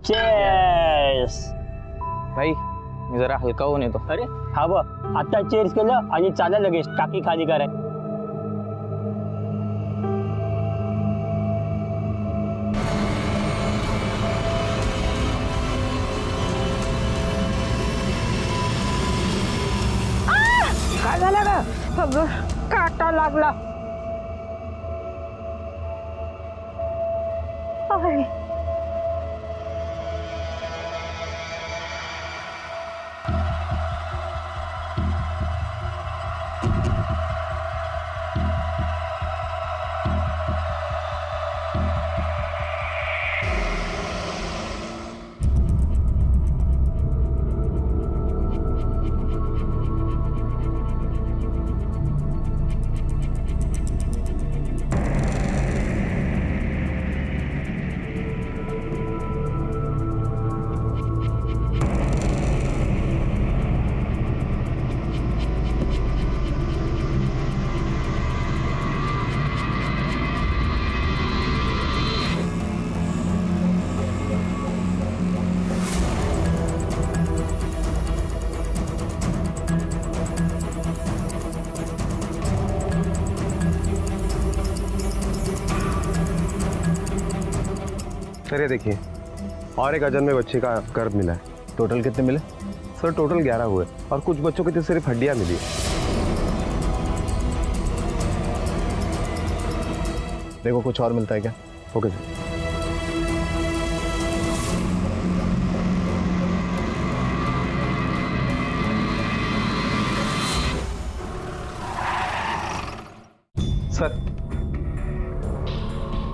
Chess. भाई मी जरा हलका होऊन येतो. अरे हा बघ, आता चेअर्स केलं आणि चालेल लगेच टाकी खाली कराय. काय झालं ग? काटा लागला. सर ये देखिए, और एक अजन्मे बच्चे का गर्भ मिला है. टोटल कितने मिले? सर टोटल 11 हुए और कुछ बच्चों की तो सिर्फ हड्डियां मिली. देखो कुछ और मिलता है क्या? Okay sir. सर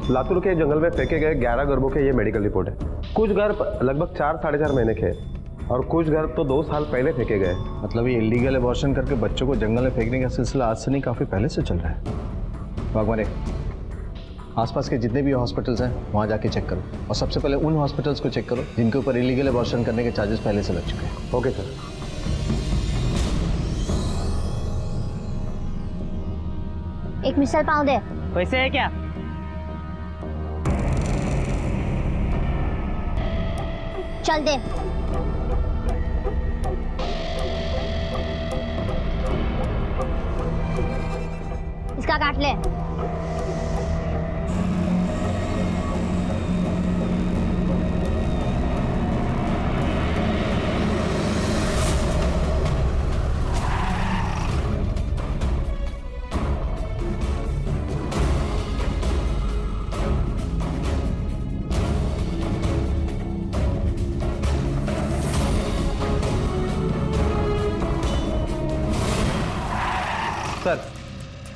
लातूर के जंगल में फेंके गए 11 गर्भों के ये मेडिकल रिपोर्ट है. कुछ गर्भ लगभग 4-4.5 महीने के हैं और कुछ गर्भ तो 2 साल पहले फेंके गए. मतलब ये इलीगल एबॉर्शन करके बच्चों को जंगल में फेंकने का सिलसिला आज से नहीं, काफ़ी पहले से चल रहा है. बागवानी, आसपास के जितने भी हॉस्पिटल्स हैं वहाँ जाके चेक करो और सबसे पहले उन हॉस्पिटल्स को चेक करो जिनके ऊपर इलीगल एबॉर्शन करने के चार्जेस पहले से लग चुके हैं. Okay sir. एक मिसल पाव दे. पैसे है क्या? चल दे. इसका काट ले. सर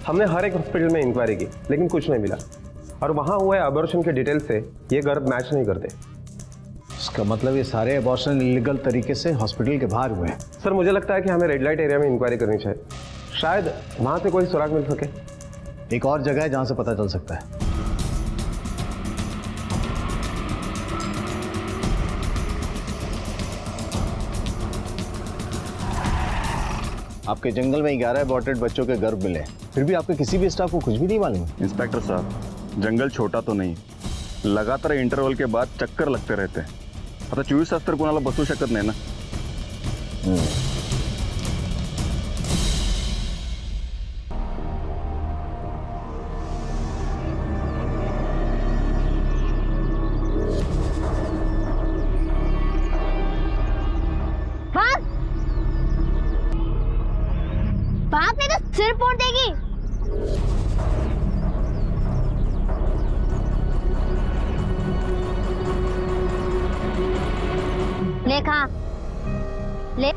हमने हर एक हॉस्पिटल में इंक्वायरी की लेकिन कुछ नहीं मिला और वहाँ हुए अबॉर्शन के डिटेल से ये गर्भ मैच नहीं करते. इसका मतलब ये सारे एबॉर्शन इलीगल तरीके से हॉस्पिटल के बाहर हुए हैं. सर मुझे लगता है कि हमें रेड लाइट एरिया में इंक्वायरी करनी चाहिए. शायद वहाँ से कोई सुराग मिल सके. एक और जगह है जहाँ से पता चल सकता है. आपके जंगल में 11 अबॉर्टेड बच्चों के गर्भ मिले, फिर भी आपके किसी भी स्टाफ को कुछ भी नहीं मालूम? इंस्पेक्टर साहब, जंगल छोटा तो नहीं, लगातार इंटरवल के बाद चक्कर लगते रहते हैं. आता 24 तास तर कोणाला बसू शकत नाही ना. बाप ने तो सिर फोड़ देगी. ले खा ले.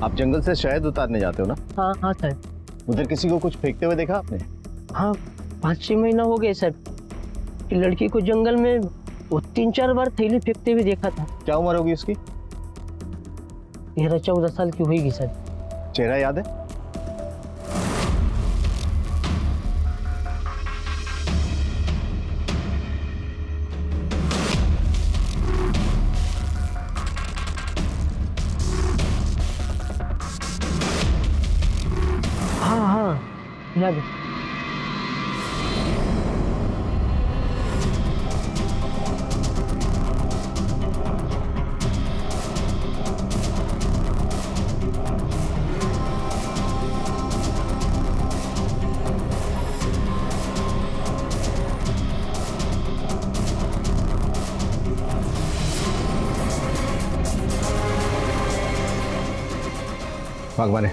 आप जंगल से शहद उतारने जाते हो ना? हाँ हाँ सर. उधर किसी को कुछ फेंकते हुए देखा आपने? हाँ 5-6 महीना हो गए सर। लड़की को जंगल में वो 3-4 बार थैली फेंकते हुए देखा था। क्या उम्र होगी उसकी? 13-14 साल की होगी सर। चेहरा याद है? हाँ हाँ याद है। भगवान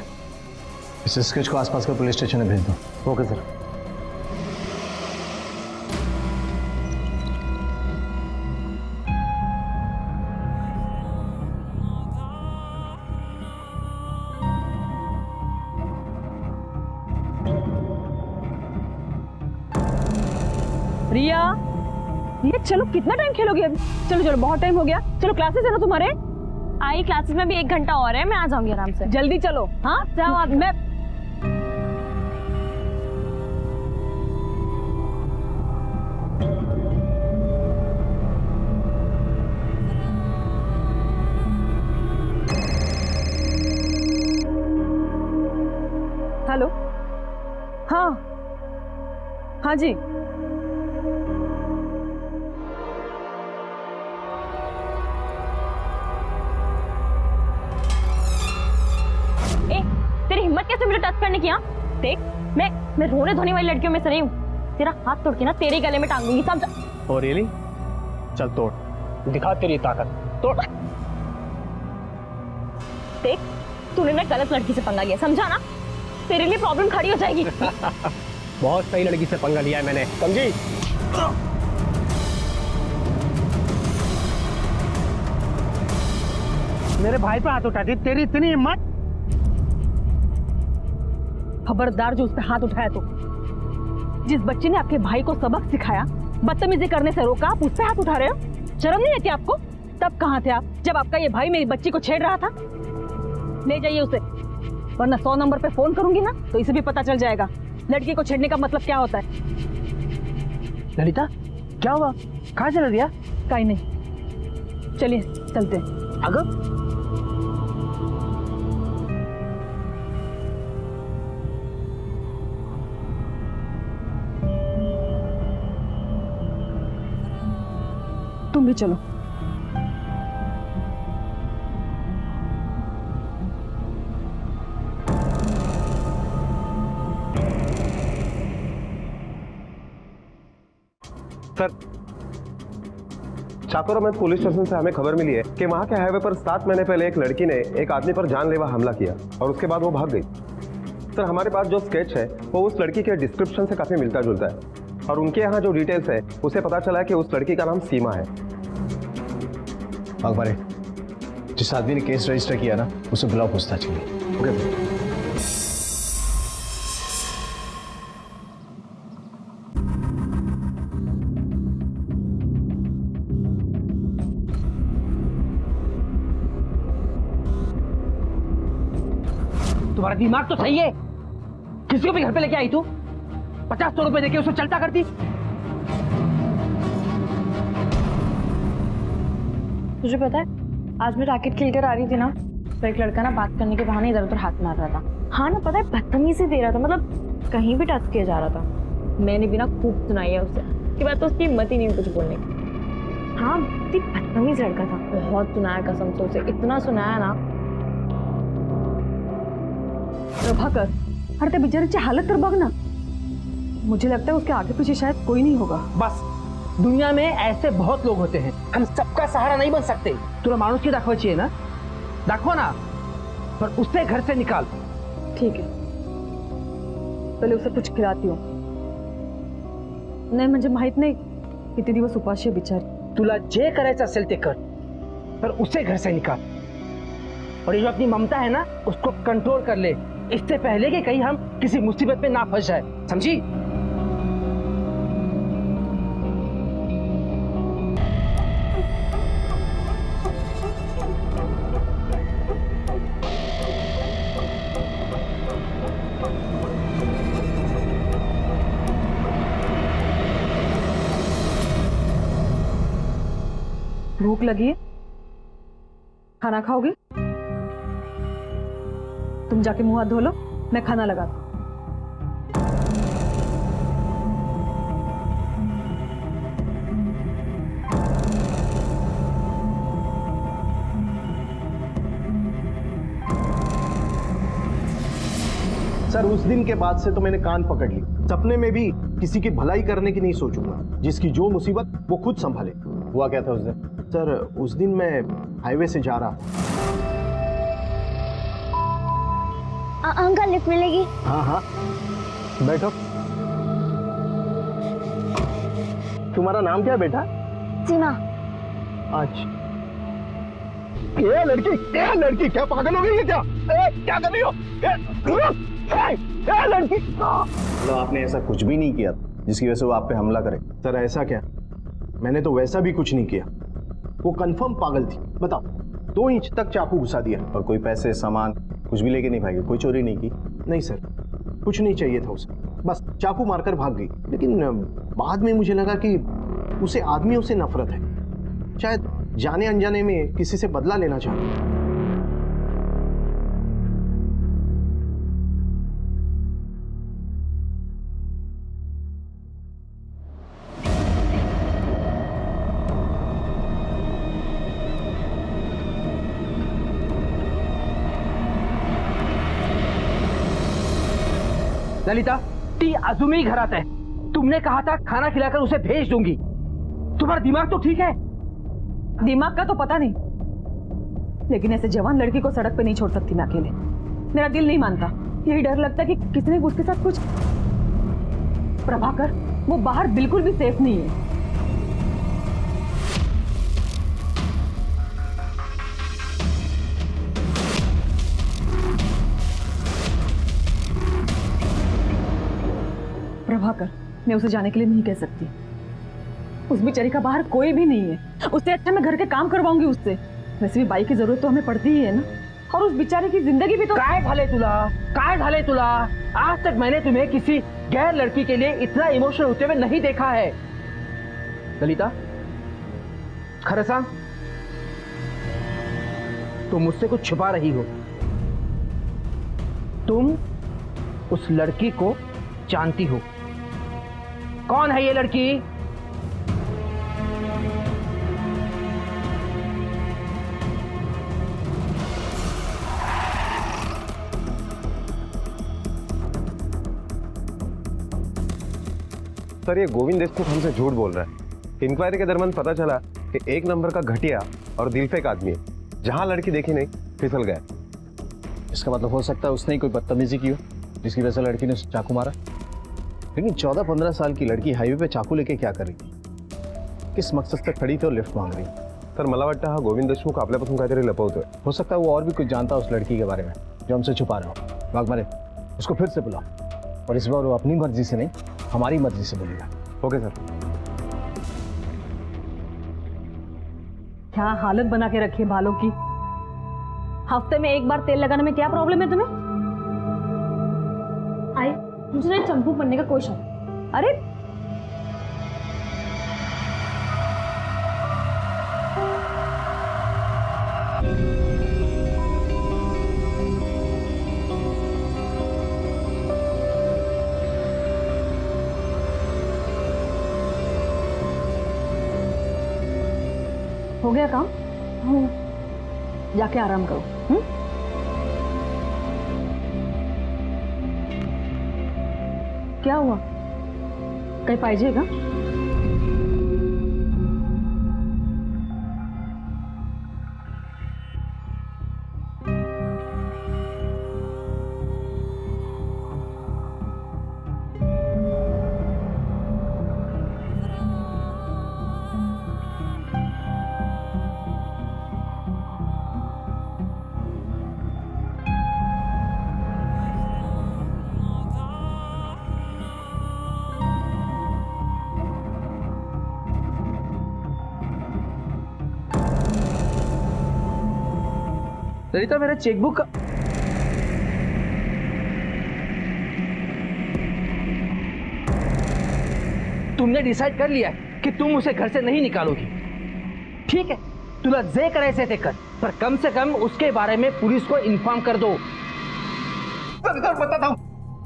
इस स्केच को आसपास के पुलिस स्टेशन में भेज दो। Okay sir. रिया, रिया चलो, कितना टाइम खेलोगे अभी? चलो चलो, बहुत टाइम हो गया। चलो क्लासेस है ना तुम्हारे? आई क्लासेस में भी 1 घंटा और है, मैं आ जाऊंगी आराम से। जल्दी चलो। हाँ जाओ आप। मैं हेलो। हाँ हाँ जी। ए, तेरी हिम्मत कैसे मुझे टच करने की? हाँ देख, मैं रोने धोने वाली लड़कियों में से नहीं हूँ। तेरा हाथ तोड़ के ना तेरे गले में टांग दूंगी, समझा? Oh really? चल तोड़। दिखा तेरी ताकत, तोड़। देख, तूने ना गलत लड़की से पंगा लिया, समझा ना? तेरे लिए प्रॉब्लम खड़ी हो जाएगी। बहुत सही लड़की से पंगा लिया है मैंने, समझी? मेरे भाई पे हाथ उठाती, तेरी इतनी हिम्मत? खबरदार जो उस पे हाथ उठाया तो। जिस बच्चे ने आपके भाई को सबक सिखाया, बदतमीजी करने से रोका, आप उस पे हाथ उठा रहे हो? शर्म नहीं आती आपको? तब कहाँ थे आप जब आपका ये भाई मेरी बच्ची को छेड़ रहा था? ले जाइए उसे, वरना 100 नंबर पे फोन करूंगी ना तो इसे भी पता चल जाएगा लड़की को छेड़ने का मतलब क्या होता है। ललिता क्या हुआ? कहाँ चला दिया? कहीं नहीं, चलिए चलते हैं। अगर तुम भी चलो। सर, चाकोरा पुलिस स्टेशन से हमें खबर मिली है कि वहां के हाईवे पर 7 महीने पहले एक लड़की ने एक आदमी पर जानलेवा हमला किया और उसके बाद वो भाग गई। सर, हमारे पास जो स्केच है वो उस लड़की के डिस्क्रिप्शन से काफी मिलता जुलता है और उनके यहाँ जो डिटेल्स है उसे पता चला है कि उस लड़की का नाम सीमा है। भगवान जिस आदमी ने केस रजिस्टर किया ना, उसे बुलाओ पूछताछ के लिए। ओके। तुम्हारा दिमाग तो सही है? किसी को भी घर पे लेके आई तू? 50-100 रुपए देके उसे चलता करती? तुझे पता है, आज मैं रैकेट खेल कर आ रही थी ना, तो एक लड़का ना बात करने के बहाने इधर उधर हाथ मार रहा था। हाँ ना, पता है, बदतमीजी दे रहा था, मतलब कहीं भी टच किया जा रहा था। मैंने भी ना खूब सुनाई है उससे, उसके बाद तो उसकी हिम्मत ही नहीं कुछ बोलने की। हाँ, बदतमीज लड़का था, बहुत सुनाया कसम से उसे, इतना सुनाया ना। प्रभाकर, अरे ते बिचारीची हालत तर बघ ना। मुझे लगता है उसके आगे पीछे शायद कोई नहीं होगा। बस, दुनिया में ऐसे बहुत लोग होते हैं, हम सबका सहारा नहीं बन सकते। तुला माणूस की दाखवायची है ना, दाखवा ना, पर उससे घर से निकाल। ठीक है, पहले उसे कुछ खिलाती हूँ। नाही म्हणजे माहित नाही किती दिवस उपाशी आहे बिचारी। तुला जे करायचं असेल ते कर, पर उसे घर से निकाल। और ये जो अपनी ममता है ना, उसको कंट्रोल कर ले, इससे पहले कि कहीं हम किसी मुसीबत में ना फंस जाए, समझी? भूख लगी है? खाना खाओगे? तुम जाके मुंह हाथ धो लो, मैं खाना लगाती हूँ। सर उस दिन के बाद से तो मैंने कान पकड़ ली। सपने में भी किसी की भलाई करने की नहीं सोचूंगा। जिसकी जो मुसीबत वो खुद संभाले। हुआ क्या था उस दिन? सर उस दिन मैं हाईवे से जा रहा था। अंकल लिफ्ट मिलेगी? हाँ हाँ बैठो। तुम्हारा नाम क्या है बेटा? सीमा। अच्छा ये लड़की क्या पागल हो गई है क्या? क्या कर रही हो? लड़की मतलब आपने ऐसा कुछ भी नहीं किया जिसकी वजह से वो आप पे हमला करे? सर ऐसा क्या? मैंने तो वैसा भी कुछ नहीं किया। वो कंफर्म पागल थी। बताओ 2 इंच तक चाकू घुसा दिया। और कोई पैसे सामान कुछ भी लेके नहीं भागी? कोई चोरी नहीं की? नहीं सर कुछ नहीं चाहिए था उसे, बस चाकू मारकर भाग गई। लेकिन बाद में मुझे लगा कि उसे आदमियों से नफरत है, शायद जाने अनजाने में किसी से बदला लेना चाहती है। ललिता, टी अजूमी घर आता है। तुमने कहा था खाना खिलाकर उसे भेज दूंगी। तुम्हारा दिमाग तो ठीक है? दिमाग का तो पता नहीं, लेकिन ऐसे जवान लड़की को सड़क पे नहीं छोड़ सकती मैं अकेले। मेरा दिल नहीं मानता। यही डर लगता कि किसी ने उसके साथ कुछ। प्रभाकर, वो बाहर बिल्कुल भी सेफ नहीं है। प्रभाकर, मैं उसे जाने के लिए नहीं कह सकती। उस बेचारी का बाहर कोई भी नहीं है। उससे अच्छा मैं घर के काम करवाऊंगी उससे। वैसे भी बाई की जरूरत तो हमें पड़ती ही है ना। और उस बेचारी की जिंदगी भी तो। काय झाले तुला? आज तक मैंने तुम्हें किसी गैर लड़की के लिए इतना इमोशनल होते हुए नहीं देखा है। ललिता, खरं सांग, तुम मुझसे कुछ छुपा रही हो। तुम उस लड़की को जानती हो। कौन है ये लड़की? सर ये गोविंद देशमुख हमसे झूठ बोल रहा है। इंक्वायरी के दरमियान पता चला कि 1 नंबर का घटिया और दिलफेक आदमी है। जहां लड़की देखी नहीं फिसल गया। इसका मतलब हो सकता है उसने ही कोई बदतमीजी की हो जिसकी वजह से लड़की ने उसे चाकू मारा। लेकिन 14-15 साल की लड़की हाईवे पे चाकू लेके क्या कर रही? किस मकसद से खड़ी थी और लिफ्ट मांग रही? तर मला वाटतं हा गोविंद देशमुख आपल्यापासून काहीतरी लपवतोय। हो सकता है वो और भी कुछ जानता उस लड़की के बारे में जो हमसे छुपा रहा हो। वाघमारे, उसको फिर से बुलाओ और इस बार वो अपनी मर्जी से नहीं हमारी मर्जी से बोलेगा। Okay sir. क्या हालत बना के रखी है बालों की। हफ्ते में 1 बार तेल लगाने में क्या प्रॉब्लम है तुम्हें? आई मुझे ना चंपू बनने का कोई शौक। अरे हो गया काम? जाके आराम करो। क्या हुआ? कहीं पाहिजेगा? ललिता, मेरा चेकबुक तुमने डिसाइड कर लिया कि तुम उसे घर से नहीं निकालोगी। ठीक है, तुला जे करायचंय ते कर, पर कम से कम उसके बारे में पुलिस को इन्फॉर्म कर दो। सर बताता हूँ,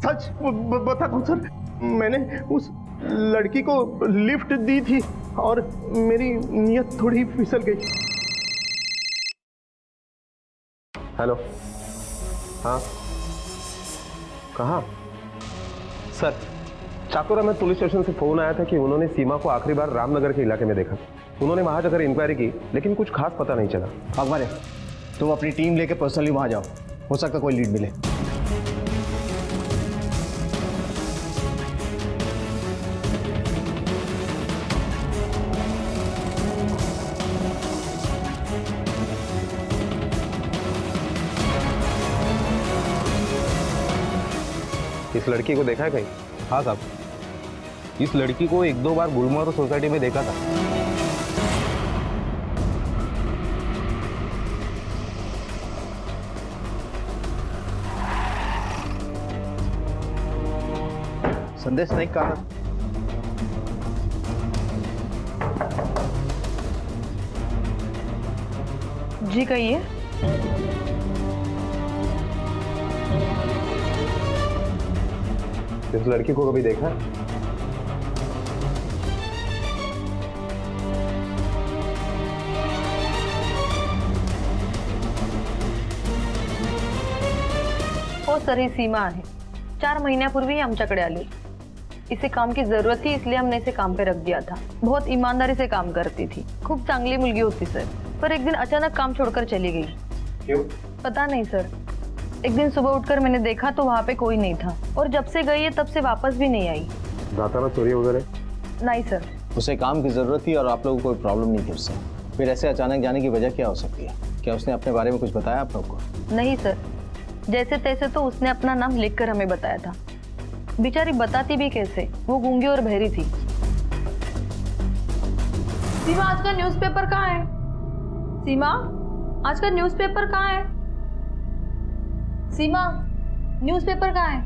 सच बताता हूँ सर। मैंने उस लड़की को लिफ्ट दी थी और मेरी नीयत थोड़ी फिसल गई। हेलो, हाँ, कहाँ? Sir, Chakur Ahmad police station से फोन आया था कि उन्होंने सीमा को आखिरी बार रामनगर के इलाके में देखा। उन्होंने वहां जाकर इंक्वायरी की, लेकिन कुछ खास पता नहीं चला। अकबर, तुम अपनी टीम लेके पर्सनली वहां जाओ, हो सकता कोई लीड मिले। इस लड़की को देखा है कहीं? हाँ साहब, इस लड़की को 1-2 बार गुलमोहर सोसाइटी में देखा था। संदेश नहीं कहा। जी कहिए। इस लड़की को कभी देखा? हो सर, ही सीमा आहे. 4 महिन्यापूर्वी ही आमच्याकडे आली. इसे काम की जरूरत थी, इसलिए हमने इसे काम पे रख दिया था. बहुत ईमानदारी से काम करती थी. खूब चांगली मुलगी होती सर, पर एक दिन अचानक काम छोड़कर चली गई. क्यों? पता नहीं सर. एक दिन सुबह उठकर मैंने देखा तो वहाँ पे कोई नहीं था, और जब से गई है तब से वापस भी नहीं आई. दातारा चोरी वगैरह? नहीं सर. उसे काम की जरूरत थी और आप लोगों को कोई प्रॉब्लम नहीं थी उससे. फिर ऐसे अचानक जाने की वजह क्या हो सकती है? क्या उसने अपने बारे में कुछ बताया आप लोग को? नहीं सर, जैसे तैसे तो उसने अपना नाम लिखकर हमें बताया था. बेचारी बताती भी कैसे, वो गूंगी और बहरी थी. सीमा, आज का न्यूज़पेपर कहाँ है? सीमा, आज का न्यूज़पेपर कहाँ है? सीमा, न्यूज़पेपर कहाँ है?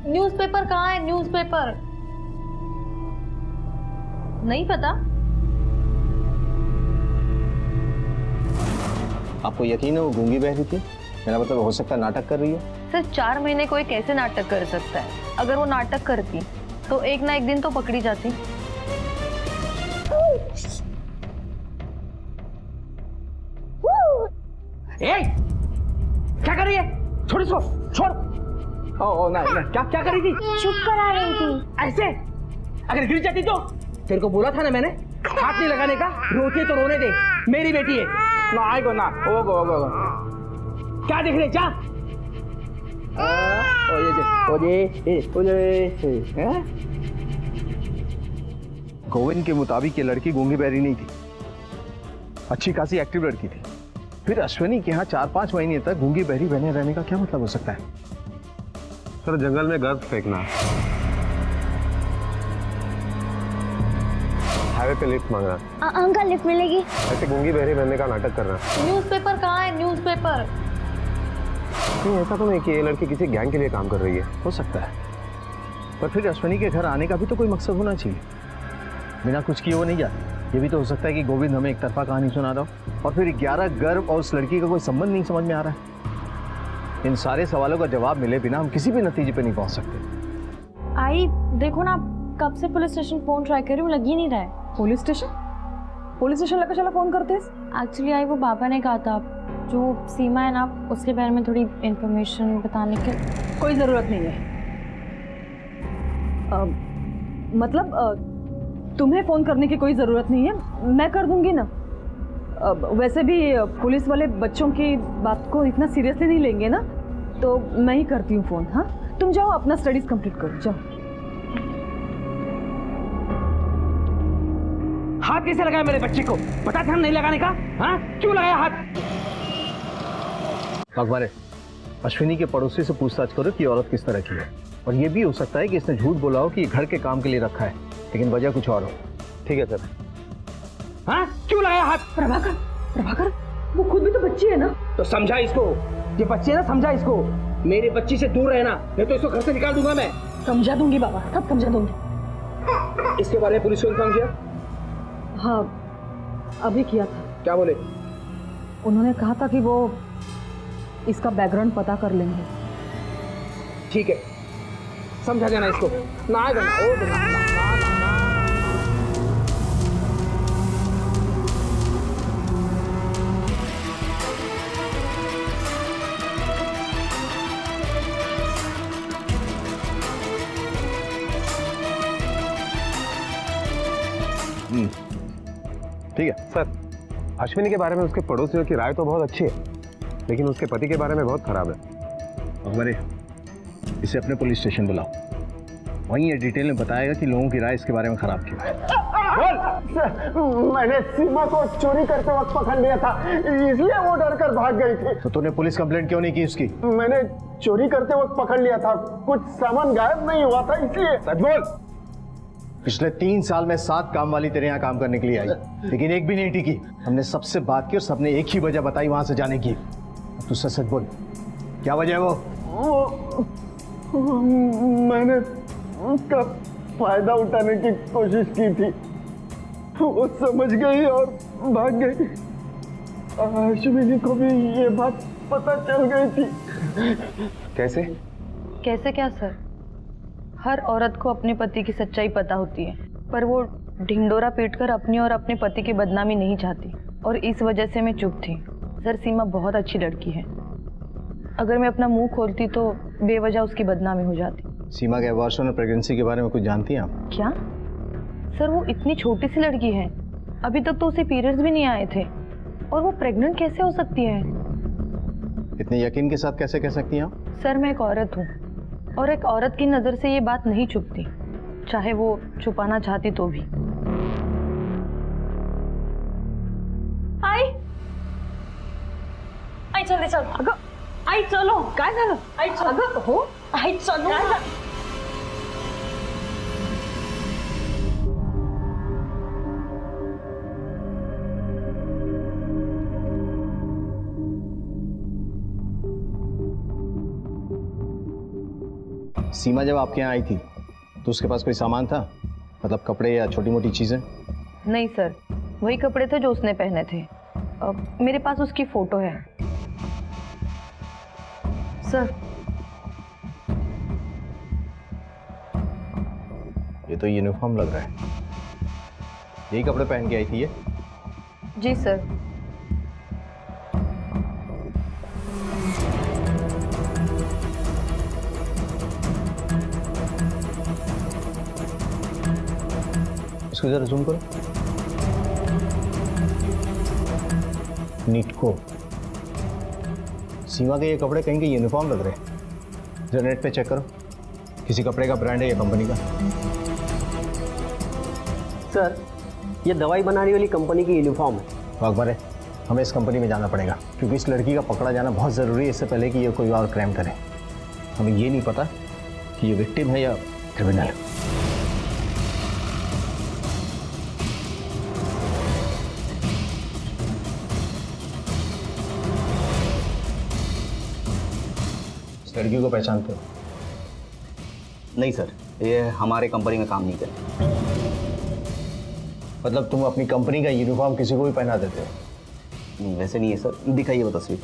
न्यूज़पेपर कहाँ है? न्यूज़पेपर नहीं पता? आपको यकीन है वो गूंगी बहरी थी? मेरा मतलब हो सकता है नाटक कर रही है. सर, 4 महीने कोई कैसे नाटक कर सकता है? अगर वो नाटक करती तो एक ना एक दिन तो पकड़ी जाती. ए, क्या कर रही है? छोड़ इसको, छोड़. ओ नहीं, क्या क्या कर रही थी? चुप करा रही थी. ऐसे अगर गिर जाती तो? तेरे को बोला था ना मैंने, हाथ नहीं लगाने का. रोती है तो रोने दे, मेरी बेटी है ना. आएगो ना, ओगो ओगो. क्या देख रहे? जा. गोविंद के मुताबिक ये लड़की गूंगी बहरी नहीं थी, अच्छी खासी एक्टिव लड़की थी. फिर अश्विनी के यहाँ 4-5 महीने तक गूंगी बहरी बने रहने का क्या मतलब हो सकता है? सर, जंगल में गर्द फेंकना, हाईवे पे लिफ्ट मांगना, अंकल लिफ्ट मिलेगी? ऐसे गूंगी बहरी बनने का नाटक करना. न्यूज़पेपर कहाँ है? न्यूज़पेपर. नहीं, ऐसा तो नहीं कि ये लड़की किसी गैंग के लिए काम कर रही है. हो सकता है, पर फिर अश्विनी के घर आने का भी तो कोई मकसद होना चाहिए. बिना कुछ किए वो नहीं जाती. ये भी तो हो सकता है कि गोविंद हमें एक तरफा कहानी सुना रहा हो और फिर 11 गर्भ और उस लड़की का कोई संबंध नहीं समझ में आ रहा है. इन सारे सवालों का जवाब मिले बिना हम किसी भी नतीजे पे नहीं पहुंच सकते. आई देखो ना, कब से पुलिस स्टेशन फोन ट्राई कर रही हूँ, लग ही नहीं रहा है. पुलिस स्टेशन लगा चला फोन करते हैं. एक्चुअली आई वो बाबा ने कहा था जो सीमा है ना, उसके बारे में थोड़ी इंफॉर्मेशन बताने के. कोई जरूरत नहीं है. मतलब तुम्हें फोन करने की कोई जरूरत नहीं है, मैं कर दूंगी ना. वैसे भी पुलिस वाले बच्चों की बात को इतना सीरियसली नहीं लेंगे ना, तो मैं ही करती हूँ फोन. हाँ, तुम जाओ अपना स्टडीज कंप्लीट करो, जाओ. हाथ कैसे लगाया मेरे बच्चे को? पता था नहीं लगाने का. हाँ, क्यों लगाया हाथ? अकबर, अश्विनी के पड़ोसी से पूछताछ करो कि औरत किस तरह की है. और ये भी हो सकता है कि इसने झूठ बोला हो कि घर के काम के लिए रखा है, लेकिन वजह कुछ और हो. ठीक है सर. हाँ, क्यों लगाया हाथ? प्रभाकर, वो खुद भी तो बच्ची है ना. तो समझा इसको, ये बच्चे है ना, समझा इसको. मेरी बच्ची से दूर रहना, नहीं तो इसको घर से निकाल दूंगा मैं. समझा दूंगी बाबा, सब समझा दूंगी. इसके बारे में पुलिस को इन्फॉर्म किया? हाँ, अभी किया था। क्या बोले? उन्होंने कहा था कि वो इसका बैकग्राउंड पता कर लेंगे। ठीक है, समझा जाना इसको। ना आएगा ना, ओ ना, ना, ना, ना, ना। ठीक है सर, अश्विनी के बारे में उसके पड़ोसियों की राय तो बहुत अच्छी है, लेकिन उसके पति के बारे में बहुत खराब है। अकबर, इसे अपने पुलिस स्टेशन बुलाओ, वहीं ये डिटेल में बताएगा कि लोगों की राय इसके बारे में खराब क्यों है। मैंने सीमा को चोरी करते वक्त पकड़ लिया था, इसलिए वो डर कर भाग गई थी। तो तूने पुलिस कंप्लेंट क्यों नहीं की उसकी? मैंने चोरी करते वक्त पकड़ लिया था, कुछ सामान गायब नहीं हुआ था इसलिए। सच बोल। पिछले 3 साल में 7 काम वाली तेरे यहाँ काम करने के लिए आई, लेकिन एक भी नहीं टिकी। हमने सबसे बात की और सबने एक ही वजह बताई वहां से जाने की। तू सच बोल, क्या वजह है वो? मैंने उसका फायदा उठाने की कोशिश की थी, वो समझ गई और भाग गई। अश्विनी को भी ये बात पता चल गई थी। कैसे? कैसे क्या सर? हर औरत को अपने पति की सच्चाई पता होती है, पर वो ढिंडोरा पीटकर अपनी और अपने पति की बदनामी नहीं चाहती, और इस वजह से मैं चुप थी। सर, सीमा बहुत अच्छी लड़की है, अगर मैं अपना मुंह खोलती तो बेवजह उसकी बदनामी हो जाती। सीमा के अबॉर्शन और प्रेगनेंसी के बारे में कुछ जानती हैं आप? क्या सर, वो इतनी छोटी सी लड़की है, अभी तक तो उसे पीरियड्स भी नहीं आए थे, और वो प्रेग्नेंट कैसे हो सकती है? इतने यकीन के साथ कैसे कह सकती हैं आप? सर, मैं एक औरत हूँ, और एक औरत की नज़र से ये बात नहीं छुपती, चाहे वो छुपाना चाहती तो भी। आई जल्दी चल। अगं आई चलो, काय झालं? आई चल। अगं हो, आई चलो। सीमा जब आपके यहाँ आई थी तो उसके पास कोई सामान था, मतलब कपड़े या छोटी मोटी चीजें? नहीं सर, वही कपड़े थे जो उसने पहने थे। मेरे पास उसकी फोटो है सर। ये तो यूनिफॉर्म लग रहा है, यही कपड़े पहन के आई थी ये? जी सर। इसको जरा जूम करो। नीटको, सीमा के ये कपड़े कहीं के यूनिफॉर्म लग रहे हैं। जरा नेट पे चेक करो, किसी कपड़े का ब्रांड है या कंपनी का? सर, ये दवाई बनाने वाली कंपनी की यूनिफॉर्म है। अकबर है, हमें इस कंपनी में जाना पड़ेगा, क्योंकि इस लड़की का पकड़ा जाना बहुत ज़रूरी है, इससे पहले कि ये कोई और क्राइम करे। हमें ये नहीं पता कि ये विक्टिम है या क्रिमिनल। इस लड़की को पहचानते हो? नहीं सर, ये हमारे कंपनी में काम नहीं करती। मतलब तुम अपनी कंपनी का यूनिफॉर्म किसी को भी पहना देते हो? नहीं, वैसे नहीं है सर। दिखाइए वो तस्वीर।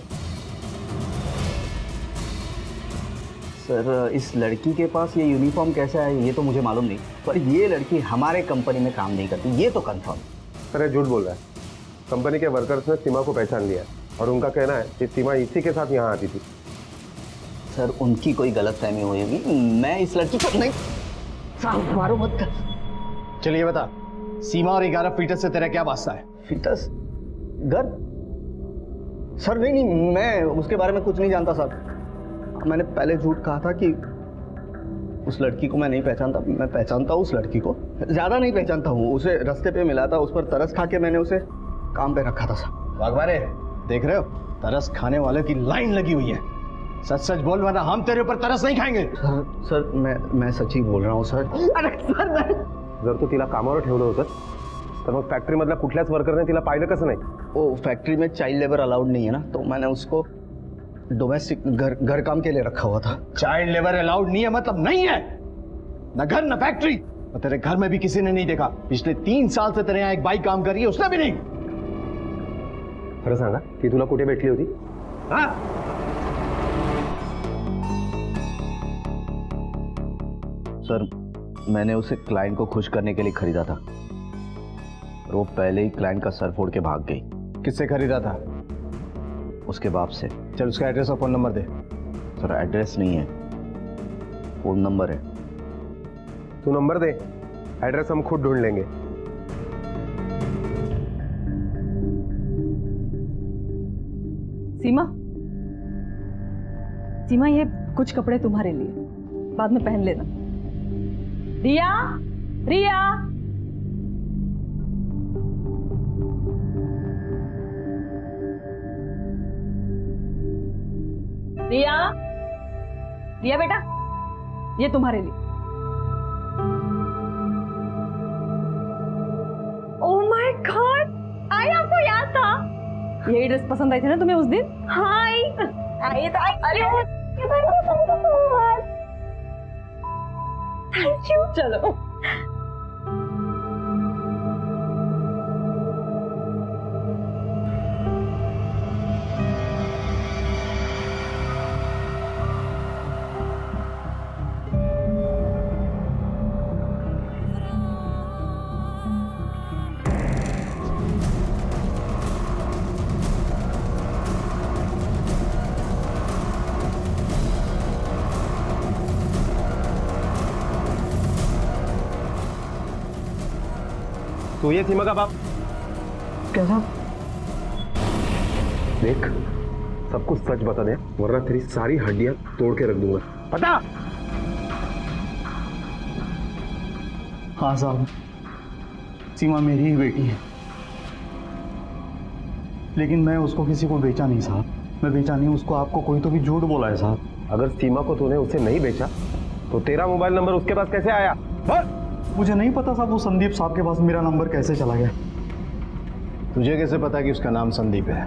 सर, इस लड़की के पास ये यूनिफॉर्म कैसे आया ये तो मुझे मालूम नहीं, पर ये लड़की हमारे कंपनी में काम नहीं करती, ये तो कंफर्म। सर, ये झूठ बोल रहा है। कंपनी के वर्कर्स ने सीमा को पहचान लिया और उनका कहना है कि सीमा इसी के साथ यहाँ आती थी। सर, उनकी कोई गलतफहमी हुई होगी। मैं इस लड़की को नहीं। मारो मत कर। चलिए बता, सीमा और 11 फीटस से तेरा क्या वास्ता है? फिटस घर? सर नहीं, मैं उसके बारे में कुछ नहीं जानता सर। मैंने पहले झूठ कहा था कि उस लड़की को मैं नहीं पहचानता। मैं पहचानता हूँ उस लड़की को, ज़्यादा नहीं पहचानता हूँ। उसे रास्ते पे मिला था, उस पर तरस खा के मैंने उसे काम पे रखा था सर। वाघमारे, देख रहे हो, तरस खाने वाले की लाइन लगी हुई है। सच सच बोल, वरना हम तेरे ऊपर तरस नहीं खाएंगे। सर मैं सच ही बोल रहा हूँ सर। अरे सर, मैं जर तू तिला कामावर ठेवलं होतं तर मग फॅक्टरीमधल्या कुठल्याच वर्करने तिला पाहिलं कसं नाही? वो फैक्ट्री में चाइल्ड लेबर अलाउड नहीं है ना, तो मैंने उसको डोमेस्टिक घर काम के लिए रखा हुआ था। चाइल्ड लेबर अलाउड नहीं है मतलब नहीं है, न घर न फैक्ट्री। और तेरे घर में भी किसी ने नहीं देखा। पिछले 3 साल से तेरे यहाँ एक बाई काम कर रही है, उसने भी नहीं। खरं सांगा ती तुला कुठे भेटली होती? हा? सर, मैंने उसे क्लाइंट को खुश करने के लिए खरीदा था और वो पहले ही क्लाइंट का सर फोड़ के भाग गई। किससे खरीदा था? उसके बाप से। चल उसका एड्रेस और फोन नंबर दे। सर एड्रेस नहीं है, फोन नंबर है। तू नंबर दे, एड्रेस हम खुद ढूंढ लेंगे। सीमा, सीमा ये कुछ कपड़े तुम्हारे लिए, बाद में पहन लेना। रिया, रिया, रिया, रिया बेटा, ये तुम्हारे लिए। ओह माय गॉड, आई आपको याद था? यही ड्रेस पसंद आई थी ना तुम्हें उस दिन? हाय, आई तो थैंक यू। चलो तो ये सीमा का बाप? कैसा? देख, सब कुछ सच बता दे वरना तेरी सारी हड्डियां तोड़ के रख दूंगा। पता? हाँ साहब, सीमा मेरी ही बेटी है, लेकिन मैं उसको किसी को बेचा नहीं साहब। मैं बेचा नहीं उसको, आपको कोई तो भी झूठ बोला है साहब। अगर सीमा को तूने उसे नहीं बेचा तो तेरा मोबाइल नंबर उसके पास कैसे आया? बोल। मुझे नहीं पता साहब, वो संदीप साहब के पास मेरा नंबर कैसे चला गया। तुझे कैसे पता कि उसका नाम संदीप है?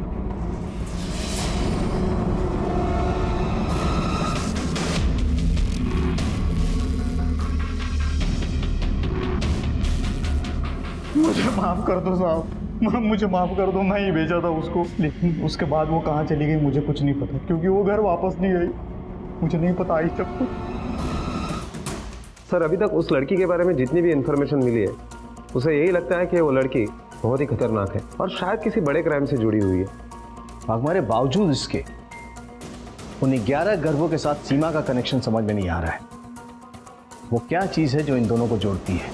मुझे माफ कर दो साहब, मुझे माफ कर दो। मैं ही भेजा था उसको, लेकिन उसके बाद वो कहाँ चली गई मुझे कुछ नहीं पता, क्योंकि वो घर वापस नहीं गई। मुझे नहीं पता आई तक कुछ। सर, अभी तक उस लड़की के बारे में जितनी भी इंफॉर्मेशन मिली है उसे यही लगता है कि वो लड़की बहुत ही खतरनाक है और शायद किसी बड़े क्राइम से जुड़ी हुई है। हमारे बावजूद इसके उन 11 गर्भों के साथ सीमा का कनेक्शन समझ में नहीं आ रहा है। वो क्या चीज है जो इन दोनों को जोड़ती है?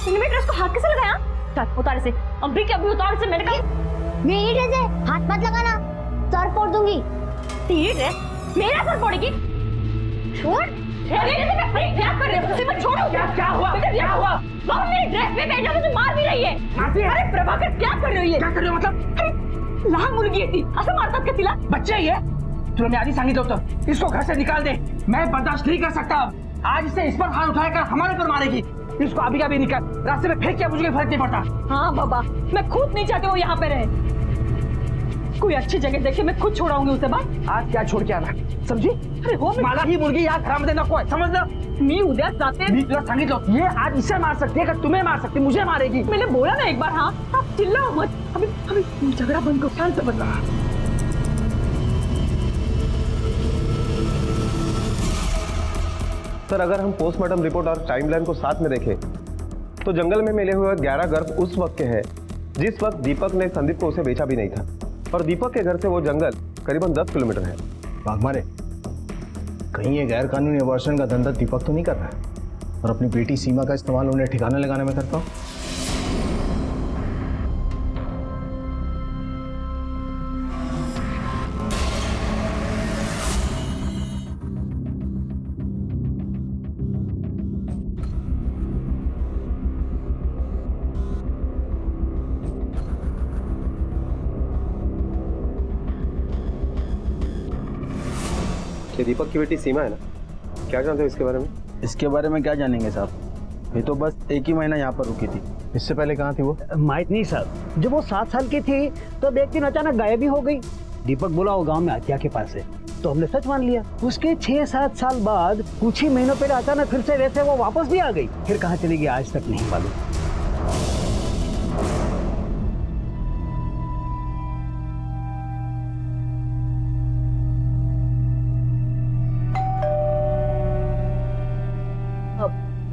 तूने ड्रेस को हाथ कैसे लगाया? चल उतार से, अभी के अभी उतार से। मैंने कहा मेरी ड्रेस है, हाथ मत लगाना, सर फोड़ दूंगी। तेरी ड्रेस मेरा सर फोड़ेगी? छोड़। क्या कर रहे हो? मैं छोड़ो। क्या हुआ? क्या हुआ? बाबा मेरी ड्रेस में पहना मुझे मार भी रही है। अरे प्रभाकर क्या कर रही है? क्या कर रहे हो मतलब? अरे लहान मुलगी आहे ती, असं मारतात का तिला? बच्चे ही है, तुला मैं आधी सांगितलं होतं, इसको घर से निकाल दे। मैं बर्दाश्त नहीं कर सकता अब। आज इससे इस पर हाथ उठाकर हमारे पर मारेगी। इसको अभी का भी निकाल, रास्ते में फेंक के मुझे फर्क नहीं पड़ता। हाँ बाबा, मैं खुद नहीं चाहती वो यहाँ पे रहे। कोई अच्छी जगह देखे मैं खुद छोड़ाऊंगी उसे बाहर। आज क्या छोड़ के आना, समझी? अरे हो मला ही मुलगी या घरामध्ये नको आहे, समजलं? मी उद्या जाते। मी तुला सांगितलं होतं, ये आज इसे मार सकती है, तुम्हें मार सकती, मुझे मारेगी। मैंने बोला ना एक बार। हाँ, आप चिल्लाओ मत। अभी अभी झगड़ा बंद करो, शांत बन। सर, अगर हम पोस्टमार्टम रिपोर्ट और टाइमलाइन को साथ में देखें तो जंगल में मिले हुए 11 गर्भ उस वक्त के हैं जिस वक्त दीपक ने संदीप को उसे बेचा भी नहीं था, और दीपक के घर से वो जंगल करीबन 10 किलोमीटर है। वाघमारे, कहीं ये गैर कानूनी अबॉर्शन का धंधा दीपक तो नहीं कर रहा है और अपनी बेटी सीमा का इस्तेमाल उन्हें ठिकाने लगाने में करता हूँ? ये दीपक की बेटी सीमा है ना? क्या जानते हो इसके बारे में? इसके बारे में क्या जानेंगे साहब, ये तो बस 1 ही महीना यहाँ पर रुकी थी। इससे पहले कहाँ थी वो? माहित नहीं सर, जब वो 7 साल की थी तो एक दिन अचानक गायब ही हो गई। दीपक बोला वो गांव में हत्या के पास है। तो हमने सच मान लिया। उसके 6-7 साल बाद कुछ ही महीनों पहले अचानक फिर से वैसे वो वापस भी आ गई। फिर कहाँ चली गई आज तक नहीं मालूम।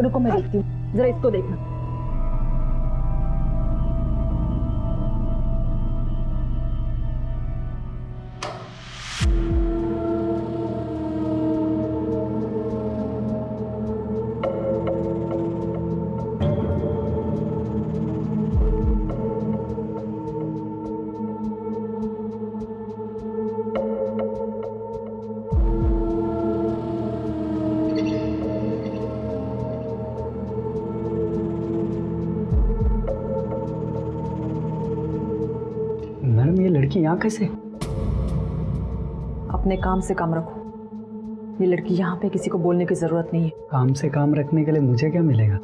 रुको मैं देखती हूँ, जरा इसको देखना। मैडम ये लड़की यहाँ कैसे? अपने काम से काम रखो। ये लड़की यहाँ पे किसी को बोलने की जरूरत नहीं है। काम से काम रखने के लिए मुझे क्या मिलेगा?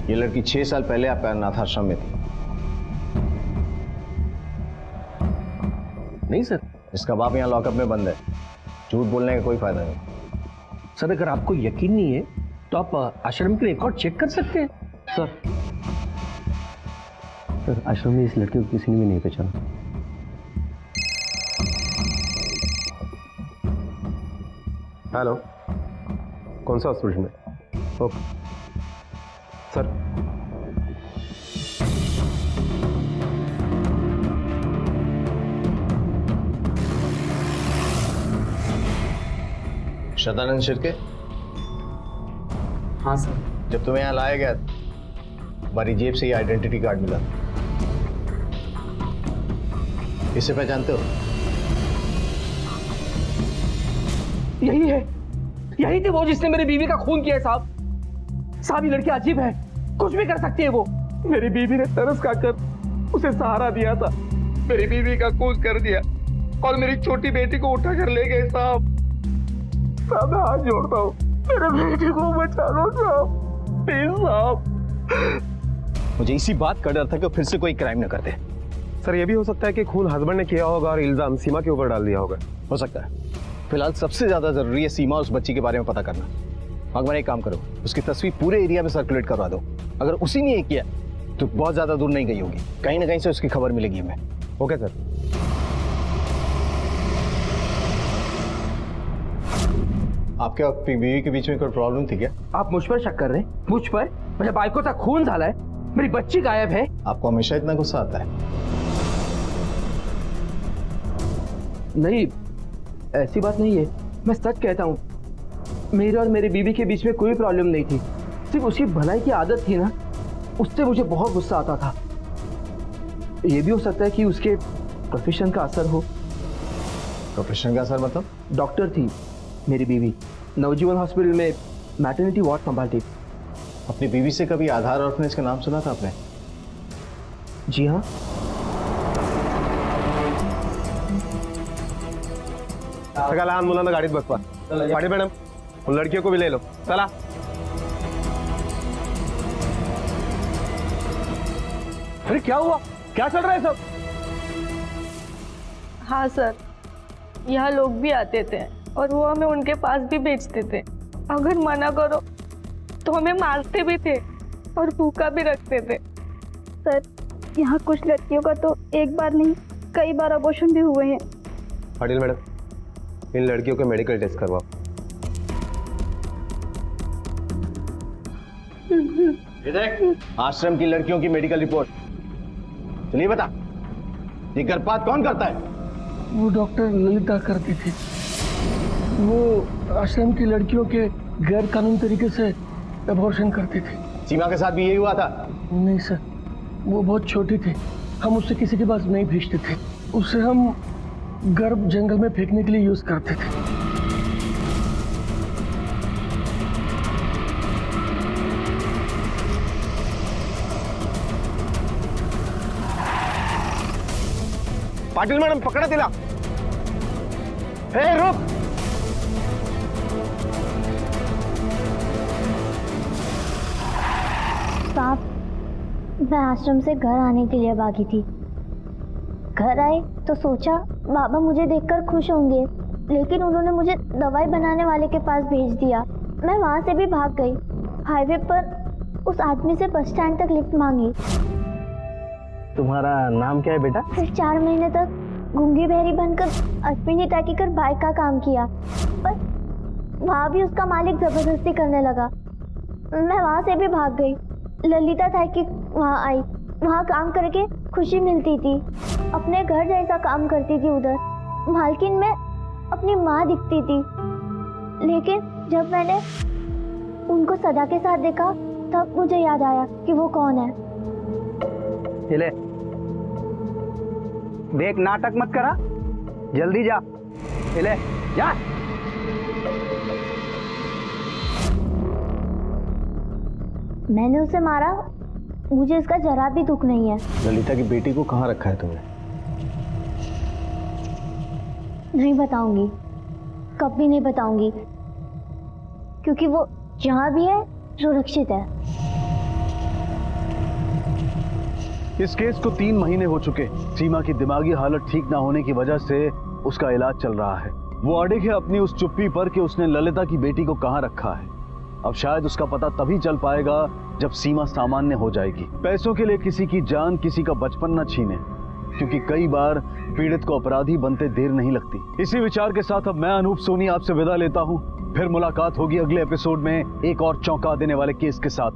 ये लड़की 6 साल पहले आपके अनाथ आश्रम में थी। नहीं सर। इसका बाप यहाँ लॉकअप में बंद है। झूठ बोलने का कोई फायदा नहीं। सर अगर आपको यकीन नहीं है तो आप आश्रम के रिकॉर्ड चेक कर सकते हैं। सर आश्रम में इस लड़के को किसी ने भी नहीं पहचाना। हेलो, कौन सा हॉस्पिटल में? Okay sir. शतानंद शिर्के? हाँ सर। जब तुम्हें यहाँ लाया गया तुम्हारी जेब से ये आइडेंटिटी कार्ड मिला। इसे पहचानते हो? यही है, यही थी वो जिसने मेरी बीवी का खून किया है साहब। ये लड़की अजीब है, कुछ भी कर सकती है वो। मेरी बीवी ने तरस खाकर उसे सहारा दिया था, मेरी बीवी का खून कर दिया और मेरी छोटी बेटी को उठा कर ले गए साहब। मैं हाथ जोड़ता हूँ, मेरे बेटी को बचा लो साहब, प्लीज साहब। मुझे इसी बात का डर था कि फिर से कोई क्राइम न करते। सर ये भी हो सकता है कि खून हस्बैंड ने किया होगा और इल्जाम सीमा के ऊपर डाल दिया होगा। हो सकता है। फिलहाल सबसे ज्यादा जरूरी है सीमा और उस बच्ची के बारे में पता करना। भगवान एक काम करो, उसकी तस्वीर पूरे एरिया में सर्कुलेट करवा दो। अगर उसी ने ये किया तो बहुत ज्यादा दूर नहीं गई होगी, कहीं ना कहीं से उसकी खबर मिलेगी हमें। Okay sir. आपके और बीवी के बीच में कोई प्रॉब्लम थी क्या? आप मुझ पर शक कर रहे हैं? मुझ पर? मेरे बाइको सा खून झाला है, मेरी बच्ची गायब है। आपको हमेशा इतना गुस्सा आता है? नहीं, ऐसी बात नहीं है, मैं सच कहता हूँ। मेरे और मेरी बीवी के बीच में कोई प्रॉब्लम नहीं थी, सिर्फ उसकी भलाई की आदत थी ना, उससे मुझे बहुत गुस्सा आता था। ये भी हो सकता है कि उसके प्रोफेशन का असर हो। प्रोफेशन का असर मतलब? डॉक्टर थी मेरी बीवी, नवजीवन हॉस्पिटल में मैटरनिटी वार्ड संभालती। अपनी बीवी से कभी आधार ऑर्फनेज का नाम सुना था आपने? जी हाँ। सगळ्या लहान मुलांना गाडीत बसवा। पाटील मॅडम, उन लड़कियों को भी ले लो, चला। अरे क्या हुआ, क्या चल रहा है सब? हाँ सर, यहाँ लोग भी आते थे और वो हमें उनके पास भी भेजते थे। अगर मना करो तो हमें मारते भी थे और भूखा भी रखते थे। सर यहाँ कुछ लड़कियों का तो एक बार नहीं कई बार अबॉर्शन भी हुए हैं। पाटिल मैडम, इन लड़कियों के मेडिकल टेस्ट करवाओ। आश्रम की लड़कियों की मेडिकल रिपोर्ट। चलिए बता, ये गर्भपात कौन करता है? वो डॉक्टर ललिता करती थी। वो आश्रम की लड़कियों के गैर कानूनी तरीके से अबॉर्शन करती थी। सीमा के साथ भी यही हुआ था? नहीं सर, वो बहुत छोटी थी, हम उससे किसी के पास नहीं भेजते थे। उसे हम गर्भ जंगल में फेंकने के लिए यूज करते थे। पाटिल मॅडम पकडा तिला. हे रुक. साहब, मैं आश्रम से घर आने के लिए भागी थी. घर आए तो सोचा बाबा मुझे देखकर खुश होंगे, लेकिन उन्होंने मुझे दवाई बनाने वाले के पास भेज दिया. मैं वहाँ से भी भाग गई. हाईवे पर उस आदमी से बस स्टैंड तक लिफ्ट मांगी. तुम्हारा नाम क्या है बेटा? फिर 4 महीने तक गूंगी बहरी बनकर अश्विनी टैकी कर बाइक का काम किया, पर वहाँ भी उसका मालिक जबरदस्ती करने लगा. मैं वहाँ से भी भाग गई. ललिता टैकी वहाँ आई. वहाँ काम करके खुशी मिलती थी. अपने घर जैसा काम करती थी. उधर मालकिन में अपनी माँ दिखती थी. लेकिन जब मैंने उनको सदा के साथ देखा तब मुझे याद आया कि वो कौन है. चले देख, नाटक मत करा, जल्दी जा. चले जा. मैंने उसे मारा, मुझे इसका जरा भी दुख नहीं है. ललिता की बेटी को कहाँ रखा है तुमने? नहीं बताऊंगी, कभी नहीं बताऊंगी, क्योंकि वो जहाँ भी है सुरक्षित है. इस केस को 3 महीने हो चुके. सीमा की दिमागी हालत ठीक ना होने की वजह से उसका इलाज चल रहा है. वो अड़िग है अपनी उस चुप्पी पर कि उसने ललिता की बेटी को कहाँ रखा है. अब शायद उसका पता तभी चल पाएगा जब सीमा सामान्य हो जाएगी. पैसों के लिए किसी की जान, किसी का बचपन न छीने, क्योंकि कई बार पीड़ित को अपराधी बनते देर नहीं लगती. इसी विचार के साथ अब मैं अनूप सोनी आपसे विदा लेता हूँ. फिर मुलाकात होगी अगले एपिसोड में एक और चौंका देने वाले केस के साथ.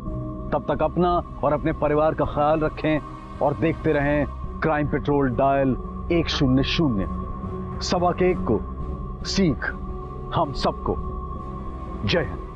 तब तक अपना और अपने परिवार का ख्याल रखें और देखते रहें क्राइम पेट्रोल डायल 100. 1:15 को सीख हम सबको. जय हिंद.